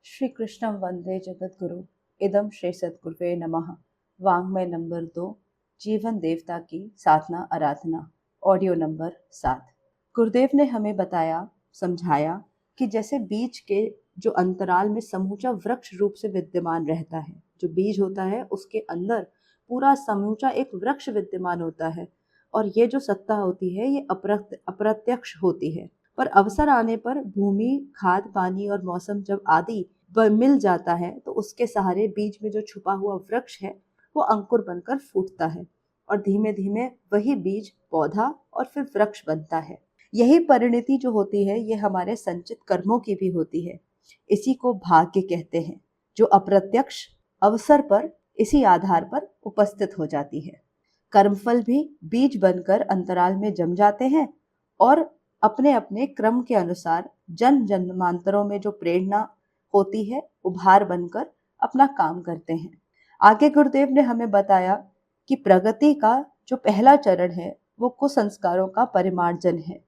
श्री कृष्णं वंदे जगद्गुरु। इदम श्री सद्गुरुवे नमः। वाङ्मय नंबर 2, जीवन देवता की साधना आराधना, ऑडियो नंबर 7। गुरुदेव ने हमें बताया, समझाया कि जैसे बीज के जो अंतराल में समूचा वृक्ष रूप से विद्यमान रहता है, जो बीज होता है उसके अंदर पूरा समूचा एक वृक्ष विद्यमान होता है, और ये जो सत्ता होती है ये अप्रत्यक्ष होती है। पर अवसर आने पर भूमि, खाद, पानी और मौसम जब आदि मिल जाता है तो उसके सहारे बीज में जो छुपा हुआ वृक्ष है वो अंकुर बनकर फूटता है, और धीमे धीमे वही बीज पौधा और फिर वृक्ष बनता है। यही परिणति जो होती है ये हमारे संचित कर्मों की भी होती है। इसी को भाग्य कहते हैं, जो अप्रत्यक्ष अवसर पर इसी आधार पर उपस्थित हो जाती है। कर्मफल भी बीज बनकर अंतराल में जम जाते हैं और अपने अपने क्रम के अनुसार जन्म जन्मांतरों में जो प्रेरणा होती है उभार बनकर अपना काम करते हैं। आगे गुरुदेव ने हमें बताया कि प्रगति का जो पहला चरण है वो कुसंस्कारों का परिमार्जन है।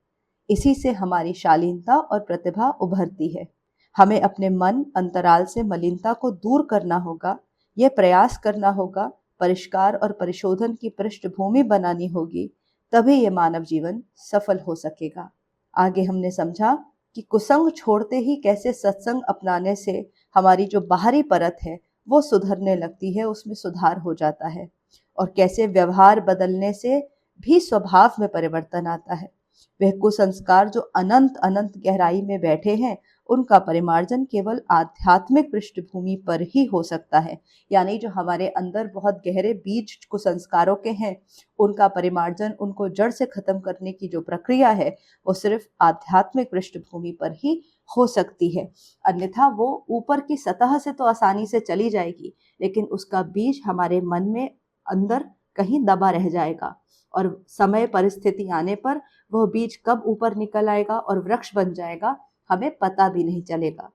इसी से हमारी शालीनता और प्रतिभा उभरती है। हमें अपने मन अंतराल से मलिनता को दूर करना होगा, यह प्रयास करना होगा, परिष्कार और परिशोधन की पृष्ठभूमि बनानी होगी, तभी ये मानव जीवन सफल हो सकेगा। आगे हमने समझा कि कुसंग छोड़ते ही कैसे सत्संग अपनाने से हमारी जो बाहरी परत है वो सुधरने लगती है, उसमें सुधार हो जाता है, और कैसे व्यवहार बदलने से भी स्वभाव में परिवर्तन आता है। वह कुसंस्कार जो अनंत अनंत गहराई में बैठे हैं उनका परिमार्जन केवल आध्यात्मिक पृष्ठभूमि पर ही हो सकता है। यानी जो हमारे अंदर बहुत गहरे बीज कुसंस्कारों के हैं उनका परिमार्जन, उनको जड़ से खत्म करने की जो प्रक्रिया है वो सिर्फ आध्यात्मिक पृष्ठभूमि पर ही हो सकती है। अन्यथा वो ऊपर की सतह से तो आसानी से चली जाएगी, लेकिन उसका बीज हमारे मन में अंदर कहीं दबा रह जाएगा, और समय परिस्थिति आने पर वह बीज कब ऊपर निकल आएगा और वृक्ष बन जाएगा हमें पता भी नहीं चलेगा।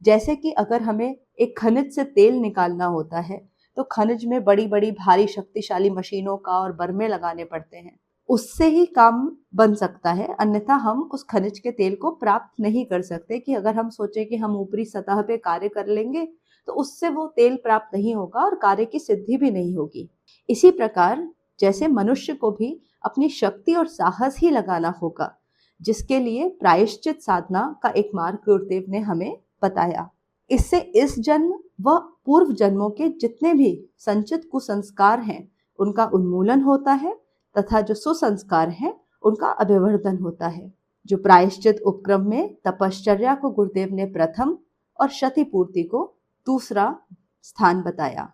जैसे कि अगर हमें एक खनिज से तेल निकालना होता है तो खनिज में बड़ी बड़ी भारी शक्तिशाली मशीनों का और बर्मे लगाने पड़ते हैं, उससे ही काम बन सकता है। अन्यथा हम उस खनिज के तेल को प्राप्त नहीं कर सकते। कि अगर हम सोचे कि हम ऊपरी सतह पे कार्य कर लेंगे तो उससे वो तेल प्राप्त नहीं होगा और कार्य की सिद्धि भी नहीं होगी। इसी प्रकार जैसे मनुष्य को भी अपनी शक्ति और साहस ही लगाना होगा, जिसके लिए प्रायश्चित साधना का एक मार्ग गुरुदेव ने हमें बताया। इससे इस जन्म व पूर्व जन्मों के जितने भी संचित कुसंस्कार हैं उनका उन्मूलन होता है, तथा जो सुसंस्कार हैं उनका अभिवर्धन होता है। जो प्रायश्चित उपक्रम में तपश्चर्या को गुरुदेव ने प्रथम और क्षतिपूर्ति को दूसरा स्थान बताया।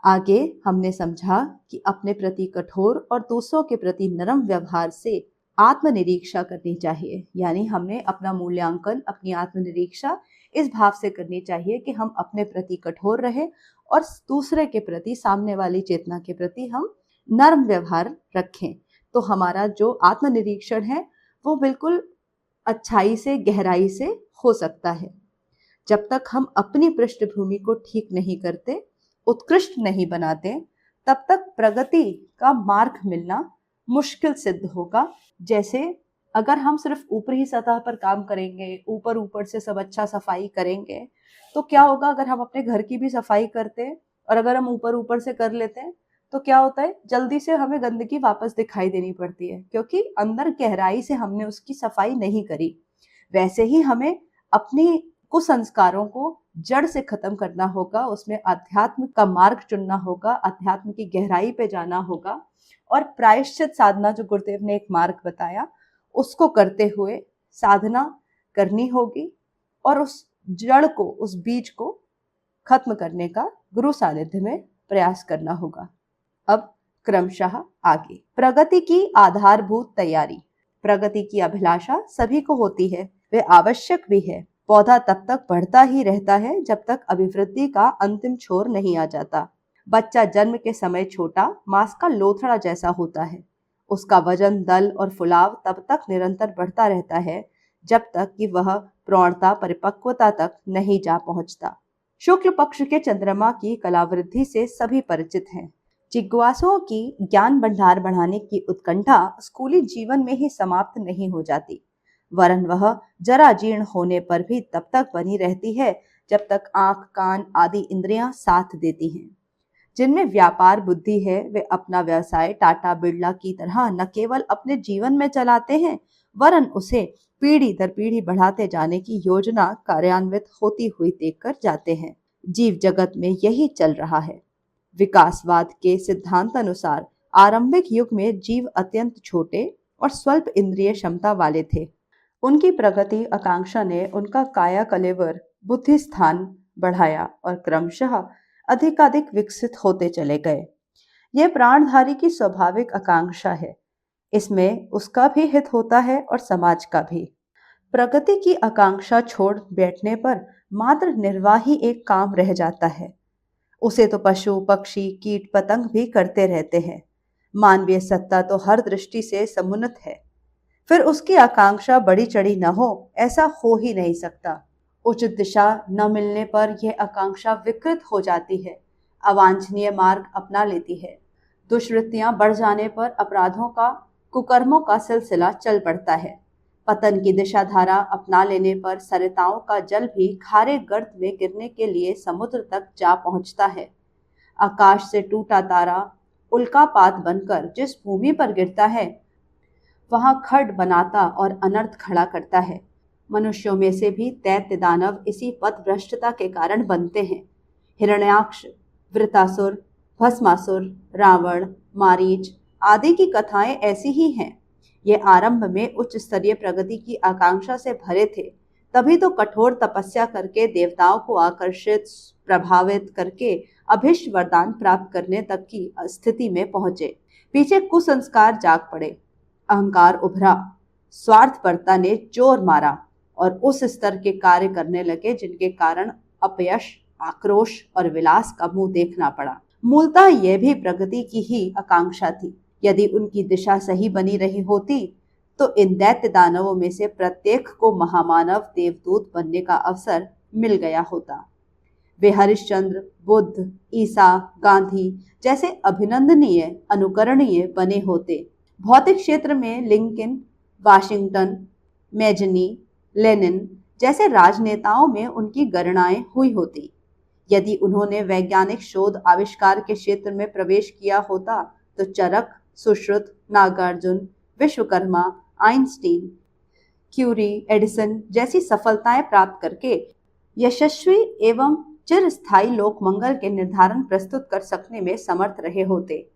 आगे हमने समझा कि अपने प्रति कठोर और दूसरों के प्रति नरम व्यवहार से आत्मनिरीक्षा करनी चाहिए। यानी हमने अपना मूल्यांकन, अपनी आत्मनिरीक्षा इस भाव से करनी चाहिए कि हम अपने प्रति कठोर रहे और दूसरे के प्रति, सामने वाली चेतना के प्रति हम नर्म व्यवहार रखें। तो हमारा जो आत्मनिरीक्षण है वो बिल्कुल अच्छाई से, गहराई से हो सकता है। जब तक हम अपनी पृष्ठभूमि को ठीक नहीं करते, उत्कृष्ट नहीं बनाते, तब तक प्रगति का मार्ग मिलना मुश्किल सिद्ध होगा। जैसे अगर हम सिर्फ ऊपरी सतह पर काम करेंगे, ऊपर ऊपर से सब अच्छा सफाई करेंगे, तो क्या होगा अगर हम अपने घर की भी सफाई करते हैं और अगर हम ऊपर ऊपर से कर लेते हैं तो क्या होता है, जल्दी से हमें गंदगी वापस दिखाई देनी पड़ती है, क्योंकि अंदर गहराई से हमने उसकी सफाई नहीं करी। वैसे ही हमें अपनी कुसंस्कारों को जड़ से खत्म करना होगा, उसमें अध्यात्म का मार्ग चुनना होगा, अध्यात्म की गहराई पे जाना होगा, और प्रायश्चित साधना जो गुरुदेव ने एक मार्ग बताया उसको करते हुए साधना करनी होगी और उस जड़ को, उस बीज को खत्म करने का गुरु सानिध्य में प्रयास करना होगा। अब क्रमशः आगे प्रगति की आधारभूत तैयारी। प्रगति की अभिलाषा सभी को होती है, वह आवश्यक भी है। पौधा तब तक बढ़ता ही रहता है जब तक अभिवृद्धि का अंतिम छोर नहीं आ जाता। बच्चा जन्म के समय छोटा मांस का लोथड़ा जैसा होता है। उसका वजन, दल और फुलाव तब तक निरंतर बढ़ता रहता है जब तक कि वह प्रौढ़ता, परिपक्वता तक नहीं जा पहुंचता। शुक्ल पक्ष के चंद्रमा की कलावृद्धि से सभी परिचित हैं। जिज्ञासुओं की ज्ञान भंडार बढ़ाने की उत्कंठा स्कूली जीवन में ही समाप्त नहीं हो जाती, वरन वह जरा जीर्ण होने पर भी तब तक बनी रहती है जब तक आंख, कान आदि इंद्रियां साथ देती हैं। जिनमें व्यापार बुद्धि है वे अपना व्यवसाय टाटा बिरला की तरह न केवल अपने जीवन में चलाते हैं, वरन उसे पीढ़ी दर पीढ़ी बढ़ाते जाने की योजना कार्यान्वित होती हुई देखकर जाते हैं। जीव जगत में यही चल रहा है। विकासवाद के सिद्धांत अनुसार आरंभिक युग में जीव अत्यंत छोटे और स्वल्प इंद्रिय क्षमता वाले थे। उनकी प्रगति आकांक्षा ने उनका काया कलेवर बुद्धि स्थान बढ़ाया और क्रमशः अधिकाधिक विकसित होते चले गए। यह प्राणधारी की स्वाभाविक आकांक्षा है। इसमें उसका भी हित होता है और समाज का भी। प्रगति की आकांक्षा छोड़ बैठने पर मात्र निर्वाह ही एक काम रह जाता है। उसे तो पशु पक्षी कीट पतंग भी करते रहते हैं। मानवीय सत्ता तो हर दृष्टि से समुन्नत है, फिर उसकी आकांक्षा बड़ी चढ़ी न हो, ऐसा हो ही नहीं सकता। उचित दिशा न मिलने पर यह आकांक्षा विकृत हो जाती है, अवांछनीय मार्ग अपना लेती है। दुष्वृत्तियां बढ़ जाने पर अपराधों का, कुकर्मों का सिलसिला चल पड़ता है। पतन की दिशा धारा अपना लेने पर सरिताओं का जल भी खारे गर्त में गिरने के लिए समुद्र तक जा पहुंचता है। आकाश से टूटा तारा उल्कापात बनकर जिस भूमि पर गिरता है, वहां खड बनाता और अनर्थ खड़ा करता है। मनुष्यों में से भी दैत्य दानव इसी पथभ्रष्टता के कारण बनते हैं। हिरण्याक्ष, वृतासुर, भस्मासुर, रावण, मारीच आदि की कथाएं ऐसी ही हैं। ये आरंभ में उच्च स्तरीय प्रगति की आकांक्षा से भरे थे, तभी तो कठोर तपस्या करके देवताओं को आकर्षित, प्रभावित करके अभिष्ट वरदान प्राप्त करने तक की स्थिति में पहुंचे। पीछे कुसंस्कार जाग पड़े, अहंकार उभरा, स्वार्थपरता ने जोर मारा और उस स्तर के कार्य करने लगे जिनके कारण अपयश, आक्रोश और विलास का मुंह देखना पड़ा। मूलतः यह भी प्रगति की ही आकांक्षा थी। यदि उनकी दिशा सही बनी रही होती तो इन दैत्य दानवों में से प्रत्येक को महामानव देवदूत बनने का अवसर मिल गया होता। वे हरिश्चंद्र, बुद्ध, ईसा, गांधी जैसे अभिनंदनीय, अनुकरणीय बने होते। भौतिक क्षेत्र में लिंकन, वाशिंगटन, मैजनी, लेनिन जैसे राजनेताओं में उनकी गणनाएं हुई होती। यदि उन्होंने वैज्ञानिक शोध आविष्कार के क्षेत्र में प्रवेश किया होता तो Charak, Sushruta, Nagarjuna, Vishwakarma, Einstein, Curie, Edison जैसी सफलताएं प्राप्त करके यशस्वी एवं चिरस्थायी लोकमंगल के निर्धारण प्रस्तुत कर सकने में समर्थ रहे होते।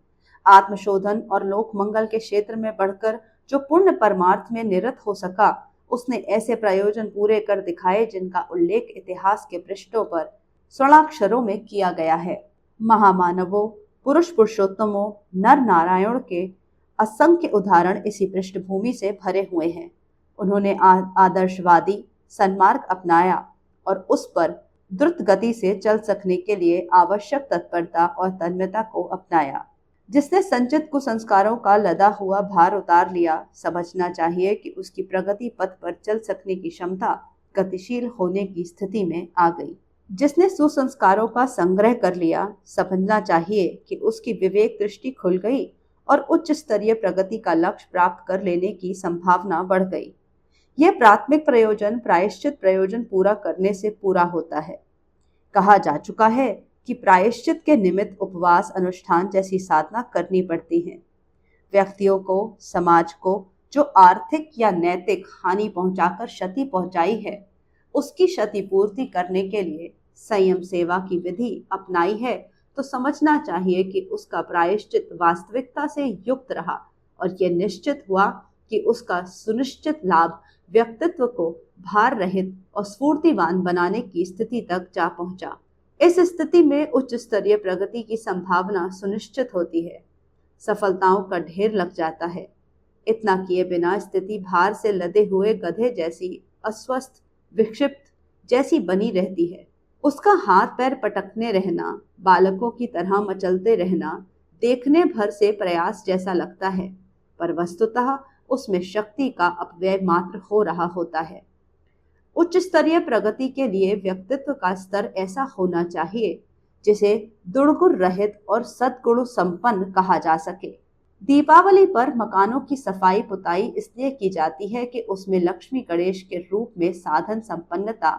आत्मशोधन और लोकमंगल के क्षेत्र में बढ़कर जो पुण्य परमार्थ में निरत हो सका, उसने ऐसे प्रयोजन पूरे कर दिखाए जिनका उल्लेख इतिहास के पृष्ठों पर स्वर्णाक्षरों में किया गया है। महामानवों, पुरुष पुरुषोत्तमों, नर नारायण के असंख्य उदाहरण इसी पृष्ठभूमि से भरे हुए हैं। उन्होंने आदर्शवादी सन्मार्ग अपनाया और उस पर द्रुत गति से चल सकने के लिए आवश्यक तत्परता और तन्मयता को अपनाया। जिसने संचित कुसंस्कारों का लदा हुआ भार उतार लिया, समझना चाहिए कि उसकी प्रगति पथ पर चल सकने की क्षमता गतिशील होने की स्थिति में आ गई। जिसने सुसंस्कारों का संग्रह कर लिया, समझना चाहिए कि उसकी विवेक दृष्टि खुल गई और उच्च स्तरीय प्रगति का लक्ष्य प्राप्त कर लेने की संभावना बढ़ गई। यह प्राथमिक प्रयोजन प्रायश्चित प्रयोजन पूरा करने से पूरा होता है। कहा जा चुका है कि प्रायश्चित के निमित्त उपवास, अनुष्ठान जैसी साधना करनी पड़ती है। व्यक्तियों को, समाज को जो आर्थिक या नैतिक हानि पहुंचाकर क्षति पहुंचाई है, उसकी क्षतिपूर्ति करने के लिए संयम सेवा की विधि अपनाई है, तो समझना चाहिए कि उसका प्रायश्चित वास्तविकता से युक्त रहा और यह निश्चित हुआ कि उसका सुनिश्चित लाभ व्यक्तित्व को भार रहित और स्फूर्तिवान बनाने की स्थिति तक जा पहुंचा। इस स्थिति में उच्च स्तरीय प्रगति की संभावना सुनिश्चित होती है। सफलताओं का ढेर लग जाता है। इतना किए बिना स्थिति भार से लदे हुए गधे जैसी अस्वस्थ, विक्षिप्त जैसी बनी रहती है। उसका हाथ पैर पटकने रहना, बालकों की तरह मचलते रहना देखने भर से प्रयास जैसा लगता है, पर वस्तुतः उसमें शक्ति का अपव्यय मात्र हो रहा होता है। उच्च स्तरीय प्रगति के लिए व्यक्तित्व का स्तर ऐसा होना चाहिए जिसे दुर्गुण रहित और सद्गुण संपन्न कहा जा सके। दीपावली पर मकानों की सफाई पुताई इसलिए की जाती है कि उसमें लक्ष्मी गणेश के रूप में साधन संपन्नता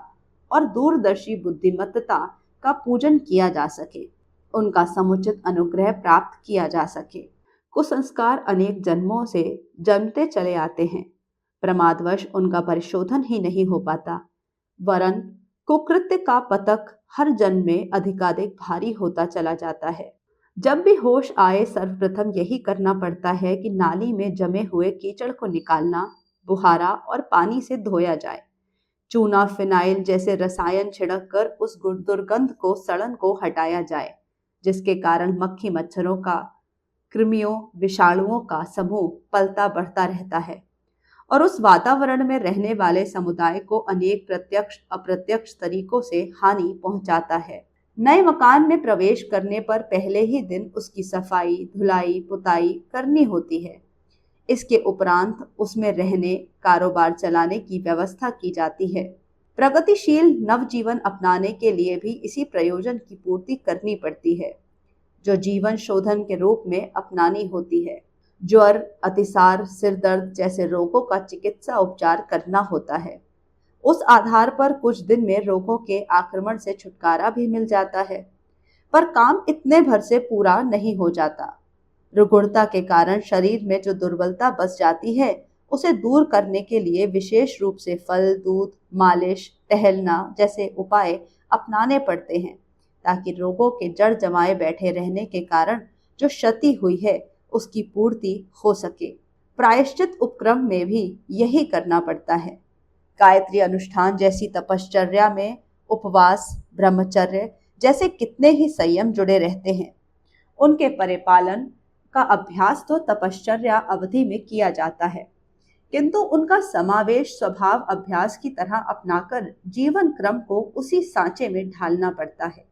और दूरदर्शी बुद्धिमत्ता का पूजन किया जा सके, उनका समुचित अनुग्रह प्राप्त किया जा सके। कुसंस्कार अनेक जन्मों से जन्मते चले आते हैं, प्रमादवश उनका परिशोधन ही नहीं हो पाता, वरन कुकृत्य का पतक हर जन्म में अधिकाधिक भारी होता चला जाता है। जब भी होश आए सर्वप्रथम यही करना पड़ता है कि नाली में जमे हुए कीचड़ को निकालना, बुहारा और पानी से धोया जाए। चूना, फिनाइल जैसे रसायन छिड़क कर उस दुर्गंध को, सड़न को हटाया जाए, जिसके कारण मक्खी मच्छरों का, कृमियों, विषाणुओं का समूह पलता बढ़ता रहता है और उस वातावरण में रहने वाले समुदाय को अनेक प्रत्यक्ष अप्रत्यक्ष तरीकों से हानि पहुंचाता है। नए मकान में प्रवेश करने पर पहले ही दिन उसकी सफाई, धुलाई, पुताई करनी होती है। इसके उपरांत उसमें रहने, कारोबार चलाने की व्यवस्था की जाती है। प्रगतिशील नवजीवन अपनाने के लिए भी इसी प्रयोजन की पूर्ति करनी पड़ती है, जो जीवन शोधन के रूप में अपनानी होती है। ज्वर, अतिसार, सिर दर्द जैसे रोगों का चिकित्सा उपचार करना होता है। उस आधार पर कुछ दिन में रोगों के आक्रमण से छुटकारा भी मिल जाता है, पर काम इतने भर से पूरा नहीं हो जाता। रुग्णता के कारण शरीर में जो दुर्बलता बस जाती है, उसे दूर करने के लिए विशेष रूप से फल, दूध, मालिश, टहलना जैसे उपाय अपनाने पड़ते हैं, ताकि रोगों के जड़ जमाए बैठे रहने के कारण जो क्षति हुई है उसकी पूर्ति हो सके। प्रायश्चित उपक्रम में भी यही करना पड़ता है। गायत्री अनुष्ठान जैसी तपश्चर्या में उपवास, ब्रह्मचर्य जैसे कितने ही संयम जुड़े रहते हैं। उनके परिपालन का अभ्यास तो तपश्चर्या अवधि में किया जाता है, किंतु उनका समावेश स्वभाव अभ्यास की तरह अपनाकर जीवन क्रम को उसी सांचे में ढालना पड़ता है,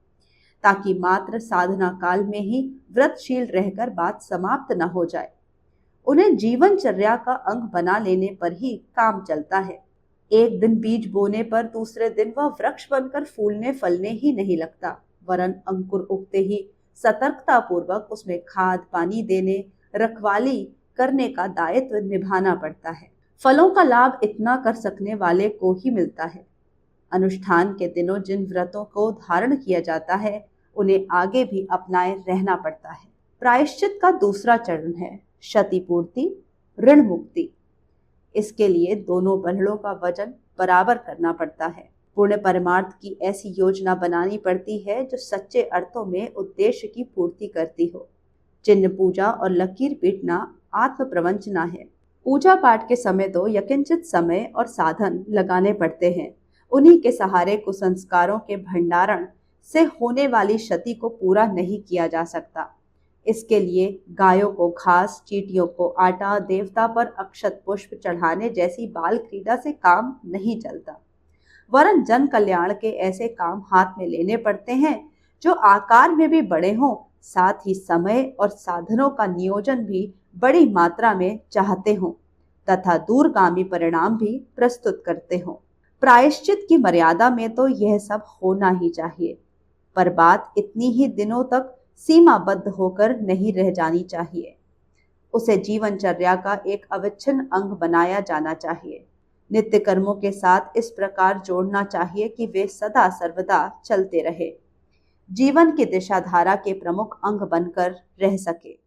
ताकि मात्र साधना काल में ही व्रतशील रहकर बात समाप्त न हो जाए। उन्हें जीवनचर्या का अंग बना लेने पर ही काम चलता है। एक दिन बीज बोने पर दूसरे दिन वह वृक्ष बनकर फूलने फलने ही नहीं लगता, वरन अंकुर उगते ही सतर्कता पूर्वक उसमें खाद पानी देने, रखवाली करने का दायित्व निभाना पड़ता है। फलों का लाभ इतना कर सकने वाले को ही मिलता है। अनुष्ठान के दिनों जिन व्रतों को धारण किया जाता है, उन्हें आगे भी अपनाए रहना पड़ता है। प्रायश्चित का दूसरा चरण है क्षतिपूर्ति, ऋण मुक्ति। इसके लिए दोनों बल्हों का वजन बराबर करना पड़ता है। पुण्य परमार्थ की ऐसी योजना बनानी पड़ती है जो सच्चे अर्थों में उद्देश्य की पूर्ति करती हो। चिन्ह पूजा और लकीर पीटना आत्म प्रवंचना है। पूजा पाठ के समय तो यकिंचित समय और साधन लगाने पड़ते हैं। उन्हीं के सहारे कुसंस्कारों के भंडारण से होने वाली क्षति को पूरा नहीं किया जा सकता। इसके लिए गायों को घास, चींटियों को आटा, देवता पर अक्षत पुष्प चढ़ाने जैसी बाल क्रीड़ा से काम नहीं चलता, वरन जन कल्याण के ऐसे काम हाथ में लेने पड़ते हैं जो आकार में भी बड़े हों, साथ ही समय और साधनों का नियोजन भी बड़ी मात्रा में चाहते हों तथा दूरगामी परिणाम भी प्रस्तुत करते हों। प्रायश्चित की मर्यादा में तो यह सब होना ही चाहिए, पर बात इतनी ही दिनों तक सीमाबद्ध होकर नहीं रह जानी चाहिए। उसे जीवनचर्या का एक अविच्छिन्न अंग बनाया जाना चाहिए। नित्य कर्मों के साथ इस प्रकार जोड़ना चाहिए कि वे सदा सर्वदा चलते रहे, जीवन की दिशा धारा के प्रमुख अंग बनकर रह सके।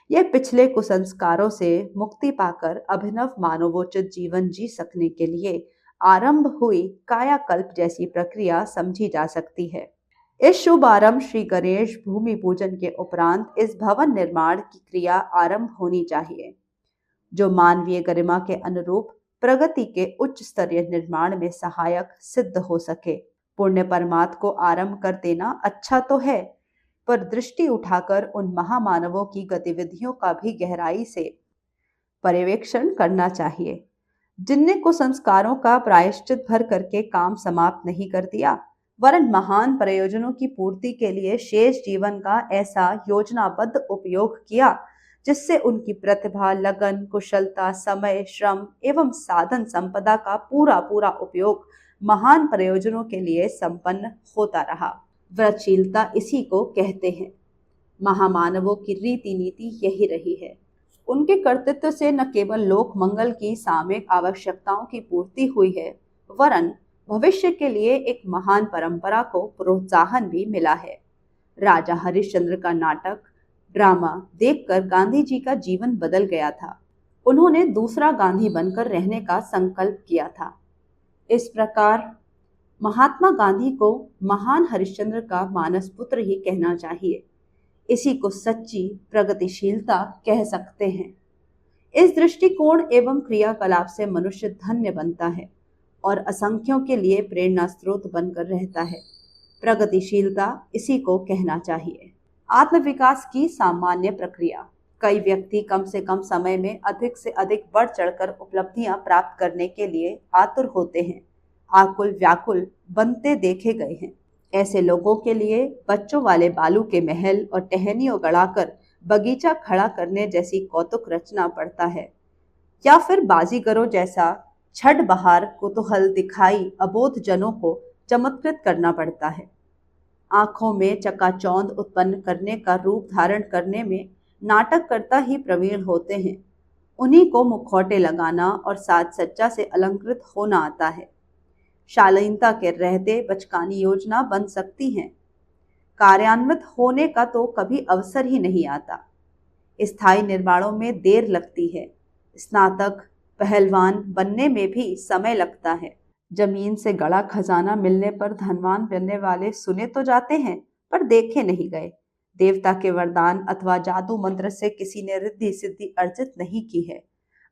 यह पिछले कुसंस्कारों से मुक्ति पाकर अभिनव मानवोचित जीवन जी सकने के लिए आरंभ हुई कायाकल्प जैसी प्रक्रिया समझी जा सकती है। इस शुभ आरंभ श्री गणेश भूमि पूजन के उपरांत इस भवन निर्माण की क्रिया आरंभ होनी चाहिए, जो मानवीय गरिमा के अनुरूप प्रगति के उच्च स्तरीय निर्माण में सहायक सिद्ध हो सके। पुण्य परमात्मा को आरंभ कर देना अच्छा तो है, पर दृष्टि उठाकर उन महामानवों की गतिविधियों का भी गहराई से पर्यवेक्षण करना चाहिए, जिनने कुसंस्कारों का प्रायश्चित भर करके काम समाप्त नहीं कर दिया, वरन महान प्रयोजनों की पूर्ति के लिए शेष जीवन का ऐसा योजनाबद्ध उपयोग किया जिससे उनकी प्रतिभा, लगन, कुशलता, समय, श्रम एवं साधन संपदा का पूरा पूरा उपयोग महान प्रयोजनों के लिए संपन्न होता रहा। व्रतशीलता इसी को कहते हैं। महामानवों की रीति नीति यही रही है। उनके कर्तृत्व से न केवल लोक मंगल की सामयिक आवश्यकताओं की पूर्ति हुई है, वरन भविष्य के लिए एक महान परंपरा को प्रोत्साहन भी मिला है। राजा हरिश्चंद्र का नाटक ड्रामा देखकर गांधी जी का जीवन बदल गया था। उन्होंने दूसरा गांधी बनकर रहने का संकल्प किया था। इस प्रकार महात्मा गांधी को महान हरिश्चंद्र का मानस पुत्र ही कहना चाहिए। इसी को सच्ची प्रगतिशीलता कह सकते हैं। इस दृष्टिकोण एवं क्रियाकलाप से मनुष्य धन्य बनता है और असंख्यों के लिए प्रेरणा स्रोत बनकर रहता है। प्रगतिशीलता इसी को कहना चाहिए। आत्मविकास की सामान्य प्रक्रिया। कई व्यक्ति कम से कम समय में अधिक से अधिक बढ़ चढ़कर उपलब्धियां प्राप्त करने के लिए आतुर होते हैं, आकुल व्याकुल बनते देखे गए हैं। ऐसे लोगों के लिए बच्चों वाले बालू के महल और टहनियों गढ़ाकर बगीचा खड़ा करने जैसी कौतुक रचना पड़ता है, या फिर बाजीगरों जैसा छठ बहार कुतूहल दिखाई अबोध जनों को चमत्कृत करना पड़ता है। आंखों में चकाचौंध उत्पन्न करने का रूप धारण करने में नाटककर्ता ही प्रवीण होते हैं। उन्हीं को मुखौटे लगाना और साज सज्जा से अलंकृत होना आता है। शालीनता के रहते बचकानी योजना बन सकती हैं, कार्यान्वित होने का तो कभी अवसर ही नहीं आता। स्थायी निर्माणों में देर लगती है। स्नातक पहलवान बनने में भी समय लगता है। जमीन से गड़ा खजाना मिलने पर धनवान बनने वाले सुने तो जाते हैं, पर देखे नहीं गए। देवता के वरदान अथवा जादू मंत्र से किसी ने रिद्धि सिद्धि अर्जित नहीं की है।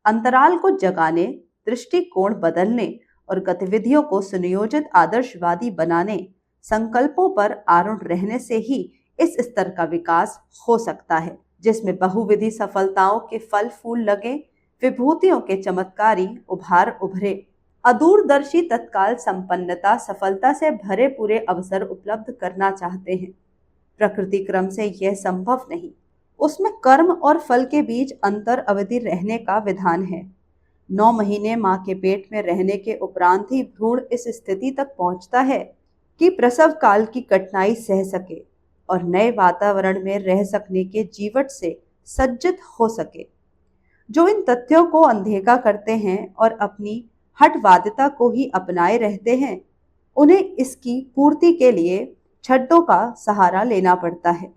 अंतराल को जगाने, दृष्टिकोण बदलने और गतिविधियों को सुनियोजित आदर्शवादी बनाने, संकल्पों पर आरूढ़ रहने से ही इस स्तर का विकास हो सकता है, जिसमें बहुविधि सफलताओं के फल फूल लगे, विभूतियों के चमत्कारी उभार उभरे, अदूरदर्शी तत्काल संपन्नता सफलता से भरे पूरे अवसर उपलब्ध करना चाहते हैं। प्रकृति क्रम से यह संभव नहीं। उसमें कर्म और फल के बीच अंतर अवधि रहने का विधान है। 9 महीने मां के पेट में रहने के उपरांत ही भ्रूण इस स्थिति तक पहुंचता है कि प्रसव काल की कठिनाई सह सके और नए वातावरण में रह सकने के जीवट से सज्जित हो सके। जो इन तथ्यों को अनदेखा करते हैं और अपनी हठवादिता को ही अपनाए रहते हैं, उन्हें इसकी पूर्ति के लिए छड्डों का सहारा लेना पड़ता है।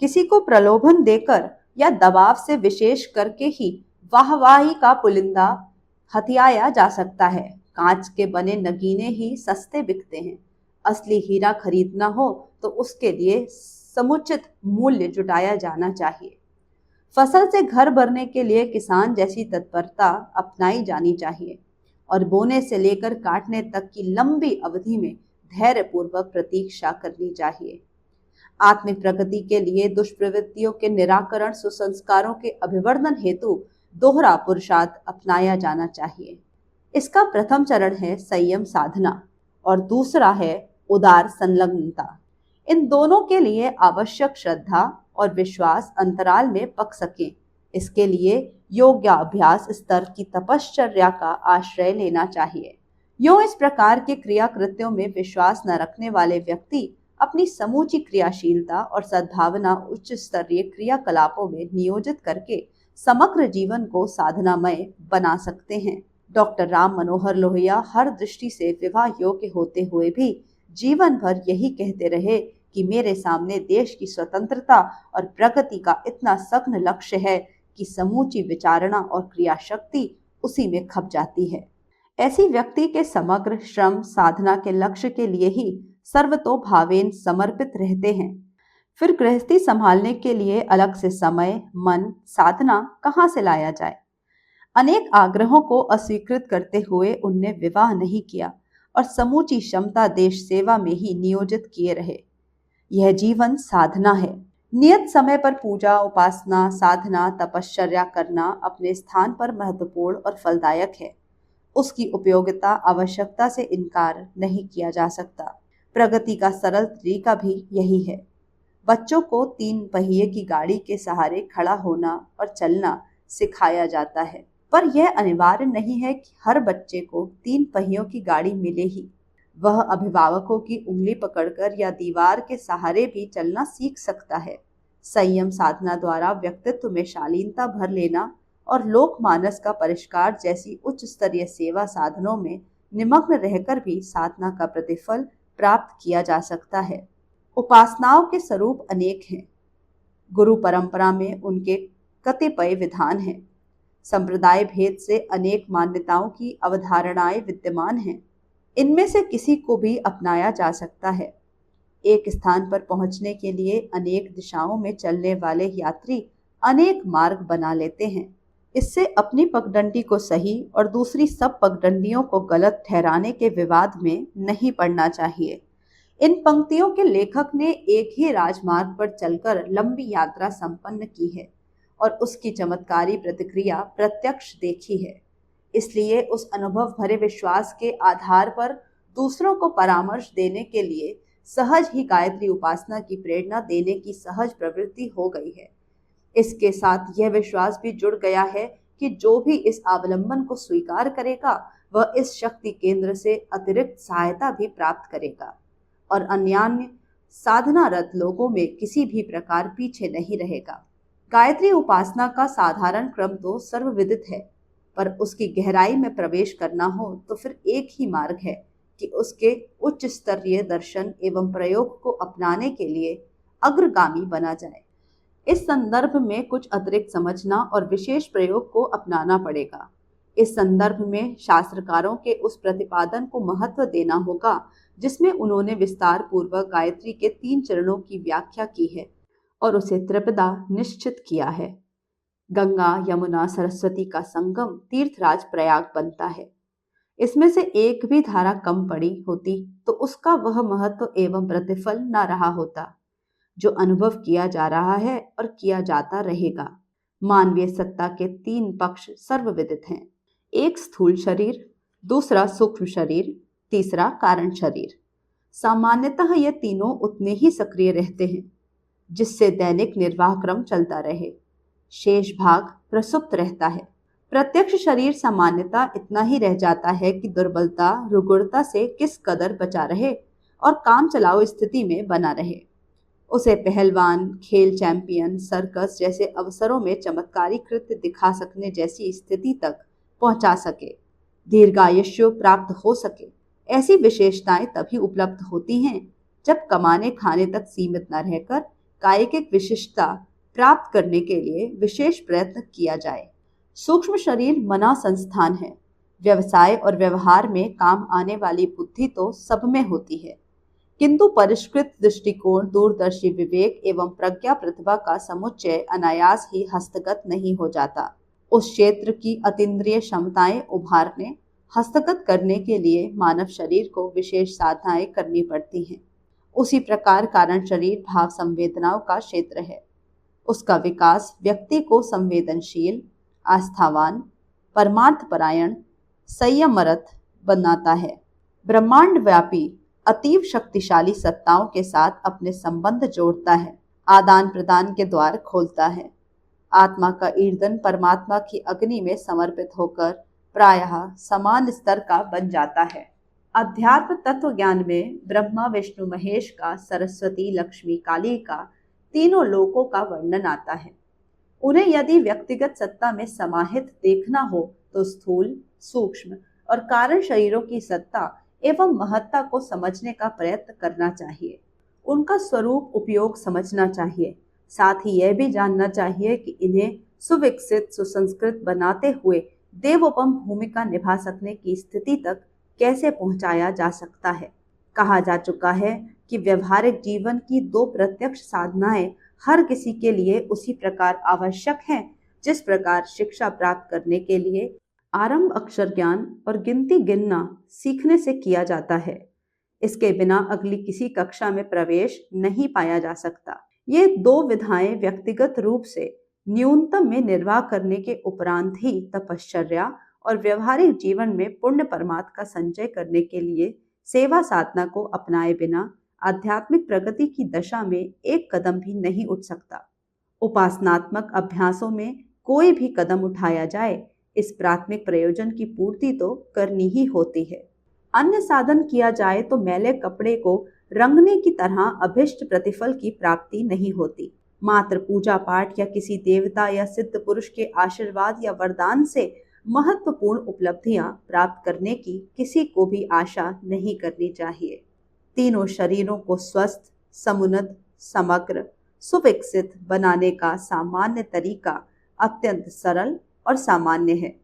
किसी को प्रलोभन देकर या दबाव से विशेष करके ही वाहवाही का पुलिंदा हथियाया जा सकता है। कांच के बने नगीने ही सस्ते बिकते हैं। असली हीरा खरीदना हो तो उसके लिए समुचित मूल्य जुटाया जाना चाहिए। फसल से घर भरने के लिए किसान जैसी तत्परता अपनाई जानी चाहिए और बोने से लेकर काटने तक की लंबी अवधि में धैर्यपूर्वक प्रतीक्षा करनी चाहिए। आत्मिक प्रगति के लिए दुष्प्रवृत्तियों के निराकरण, सुसंस्कारों के अभिवर्धन हेतु दोहरा पुरुषार्थ अपनाया जाना चाहिए। इसका प्रथम चरण है संयम साधना और दूसरा है उदार संलग्नता। इन दोनों के लिए आवश्यक श्रद्धा और विश्वास अंतराल में पक सके। इसके लिए योगाभ्यास स्तर की तपश्चर्या का आश्रय लेना चाहिए। यूं इस प्रकार के क्रिया कृत्यों में विश्वास न रखने वाले व्यक्ति अपनी समूची क्रियाशीलता और सद्भावना उच्च स्तरीय क्रियाकलापों में नियोजित करके समग्र जीवन को साधनामय बना सकते हैं। डॉक्टर राम मनोहर लोहिया हर दृष्टि से विवाह योग्य होते हुए भी जीवन भर यही कहते रहे कि मेरे सामने देश की स्वतंत्रता और प्रगति का इतना सघन लक्ष्य है कि समूची विचारणा और क्रिया शक्ति उसी में खप जाती है। ऐसी व्यक्ति के समग्र श्रम साधना के लक्ष्य के लिए ही सर्वतोभावेन समर्पित रहते हैं। फिर गृहस्थी संभालने के लिए अलग से समय, मन, साधना कहाँ से लाया जाए? अनेक आग्रहों को अस्वीकृत करते हुए उनने विवाह नहीं किया और समूची क्षमता देश सेवा में ही नियोजित किए रहे। यह जीवन साधना है। नियत समय पर पूजा, उपासना, साधना, तपश्चर्या करना अपने स्थान पर महत्वपूर्ण और फलदायक है। उसकी उपयोगिता, आवश्यकता से इनकार नहीं किया जा सकता। प्रगति का सरल तरीका भी यही है। बच्चों को 3 पहिए की गाड़ी के सहारे खड़ा होना और चलना सिखाया जाता है, पर यह अनिवार्य नहीं है कि हर बच्चे को 3 पहियों की गाड़ी मिले ही। वह अभिभावकों की उंगली पकड़कर या दीवार के सहारे भी चलना सीख सकता है। संयम साधना द्वारा व्यक्तित्व में शालीनता भर लेना और लोकमानस का परिष्कार जैसी उच्च स्तरीय सेवा साधनों में निमग्न रहकर भी साधना का प्रतिफल प्राप्त किया जा सकता है। उपासनाओं के स्वरूप अनेक हैं। गुरु परंपरा में उनके कतिपय विधान हैं। संप्रदाय भेद से अनेक मान्यताओं की अवधारणाएं विद्यमान हैं। इनमें से किसी को भी अपनाया जा सकता है। एक स्थान पर पहुंचने के लिए अनेक दिशाओं में चलने वाले यात्री अनेक मार्ग बना लेते हैं। इससे अपनी पगडंडी को सही और दूसरी सब पगडंडियों को गलत ठहराने के विवाद में नहीं पड़ना चाहिए। इन पंक्तियों के लेखक ने एक ही राजमार्ग पर चलकर लंबी यात्रा संपन्न की है और उसकी चमत्कारी प्रतिक्रिया प्रत्यक्ष देखी है। इसलिए उस अनुभव भरे विश्वास के आधार पर दूसरों को परामर्श देने के लिए सहज ही गायत्री उपासना की प्रेरणा देने की सहज प्रवृत्ति हो गई है। इसके साथ यह विश्वास भी जुड़ गया है कि जो भी इस अवलंबन को स्वीकार करेगा वह इस शक्ति केंद्र से अतिरिक्त सहायता भी प्राप्त करेगा और अन्यान्य साधनारत लोगों में किसी भी प्रकार पीछे नहीं रहेगा। गायत्री उपासना का साधारण क्रम तो सर्वविदित है, पर उसकी गहराई में प्रवेश करना हो तो फिर एक ही मार्ग है कि उसके उच्च स्तरीय दर्शन एवं प्रयोग को अपनाने के लिए अग्रगामी बना जाए। इस संदर्भ में कुछ अतिरिक्त समझना और विशेष प्रयोग को अपनाना पड़ेगा। इस संदर्भ में शास्त्रकारों के उस प्रतिपादन को महत्व देना होगा जिसमें उन्होंने विस्तार पूर्वक गायत्री के 3 चरणों की व्याख्या की है और उसे त्रिपदा निश्चित किया है। गंगा, यमुना, सरस्वती का संगम तीर्थराज प्रयाग बनता है। इसमें से एक भी धारा कम पड़ी होती तो उसका वह महत्व एवं प्रतिफल न रहा होता जो अनुभव किया जा रहा है और किया जाता रहेगा। मानवीय सत्ता के 3 पक्ष सर्वविदित हैं। एक स्थूल शरीर, दूसरा सूक्ष्म शरीर, तीसरा कारण शरीर। सामान्यतः ये तीनों उतने ही सक्रिय रहते हैं जिससे दैनिक निर्वाह क्रम चलता रहे। शेष भाग प्रसुप्त रहता है। प्रत्यक्ष शरीर सामान्यतः इतना ही रह जाता है कि दुर्बलता, रुग्णता से किस कदर बचा रहे और काम चलाओ स्थिति में बना रहे। उसे पहलवान, खेल चैंपियन, सर्कस जैसे अवसरों में चमत्कारी कृत्य दिखा सकने जैसी स्थिति तक पहुंचा सके, दीर्घायुष्य प्राप्त हो सके। ऐसी विशेषताएं तभी उपलब्ध होती हैं जब कमाने खाने तक सीमित न रहकर कायिक विशिष्टता प्राप्त करने के लिए विशेष प्रयत्न किया जाए। सूक्ष्म शरीर मना संस्थान है। व्यवसाय और व्यवहार में काम आने वाली बुद्धि तो सब में होती है, किंतु परिष्कृत दृष्टिकोण, दूरदर्शी विवेक एवं प्रज्ञा प्रतिभा का समुच्चय अनायास ही हस्तगत नहीं हो जाता। उस क्षेत्र की अतीन्द्रिय क्षमताएं उभारने, हस्तगत करने के लिए मानव शरीर को विशेष साधनाएं करनी पड़ती हैं। उसी प्रकार कारण शरीर भाव संवेदनाओं का क्षेत्र है। उसका विकास व्यक्ति को संवेदनशील, आस्थावान, परमार्थपरायण, संयमरत बनाता है। ब्रह्मांड व्यापी अतीव शक्तिशाली सत्ताओं के साथ अपने संबंध जोड़ता है, आदान प्रदान के द्वार खोलता है। आत्मा का ईंधन परमात्मा की अग्नि में समर्पित होकर प्रायः समान स्तर का बन जाता है। अध्यात्म तत्व ज्ञान में ब्रह्मा, विष्णु, महेश का, सरस्वती, लक्ष्मी, काली का तीनों लोकों का वर्णन आता है। उन्हें यदि व्यक्तिगत सत्ता में समाहित देखना हो तो स्थूल, सूक्ष्म और कारण शरीरों की सत्ता एवं महत्ता को समझने का प्रयत्न करना चाहिए। उनका स्वरूप उपयोग समझना चाहिए। साथ ही यह भी जानना चाहिए कि इन्हें सुविकसित, सुसंस्कृत बनाते हुए देवोपम भूमिका निभा सकने की स्थिति तक कैसे पहुंचाया जा सकता है। कहा जा चुका है कि व्यवहारिक जीवन की 2 प्रत्यक्ष साधनाएं हर किसी के लिए उसी प्रकार आवश्यक हैं जिस प्रकार शिक्षा प्राप्त करने के लिए आरंभ अक्षर ज्ञान और गिनती गिनना सीखने से किया जाता है। इसके बिना अगली किसी कक्षा में प्रवेश नहीं पाया जा सकता। ये 2 विधाएं व्यक्तिगत रूप से न्यूनतम में निर्वाह करने के उपरांत ही तपश्चर्या और व्यवहारिक जीवन में पुण्य परमात्मा का संचय करने के लिए सेवा साधना को अपनाए बिना आध्यात्मिक प्रगति की दशा में एक कदम भी नहीं उठ सकता। उपासनात्मक अभ्यासों में कोई भी कदम उठाया जाए, इस प्राथमिक प्रयोजन की पूर्ति तो करनी ही होती है। अन्य साधन किया जाए तो मैले कपड़े को रंगने की तरह अभिष्ट प्रतिफल की प्राप्ति नहीं होती। मात्र पूजा पाठ या किसी देवता या सिद्ध पुरुष के आशीर्वाद या वरदान से महत्वपूर्ण उपलब्धियां प्राप्त करने की किसी को भी आशा नहीं करनी चाहिए। तीनों शरीरों को स्वस्थ, समुन्नत, समग्र, सुविकसित बनाने का सामान्य तरीका अत्यंत सरल और सामान्य है।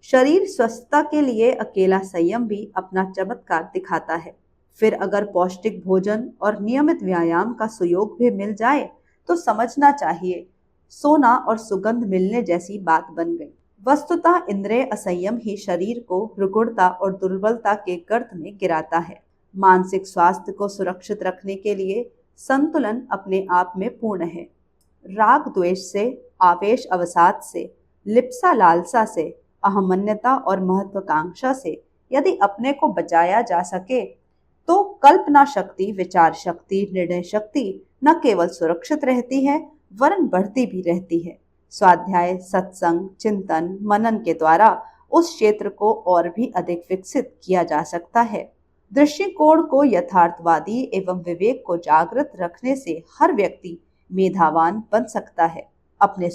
शरीर स्वस्थता के लिए अकेला संयम भी अपना चमत्कार दिखाता है। फिर अगर पौष्टिक भोजन और नियमित व्यायाम का सुयोग भी मिल जाए तो समझना चाहिए सोना और सुगंध मिलने जैसी बात बन गई। वस्तुतः इंद्रिय असंयम ही शरीर को रुग्णता और दुर्बलता के गर्त में गिराता है। मानसिक स्वास्थ्य को सुरक्षित रखने के लिए संतुलन अपने आप में पूर्ण है। राग द्वेष से, आवेश अवसाद से, लिप्सा लालसा से, अहमन्यता और महत्वाकांक्षा से यदि अपने को बचाया जा सके तो कल्पना शक्ति, विचार शक्ति, निर्णय शक्ति न केवल सुरक्षित रहती है वरन बढ़ती भी रहती है। स्वाध्याय, सत्संग, चिंतन, मनन के द्वारा उस क्षेत्र को और भी अधिक विकसित किया जा सकता है। दृष्टिकोण को यथार्थवादी एवं विवेक को जागृत रखने से हर व्यक्ति मेधावान बन सकता है। अपने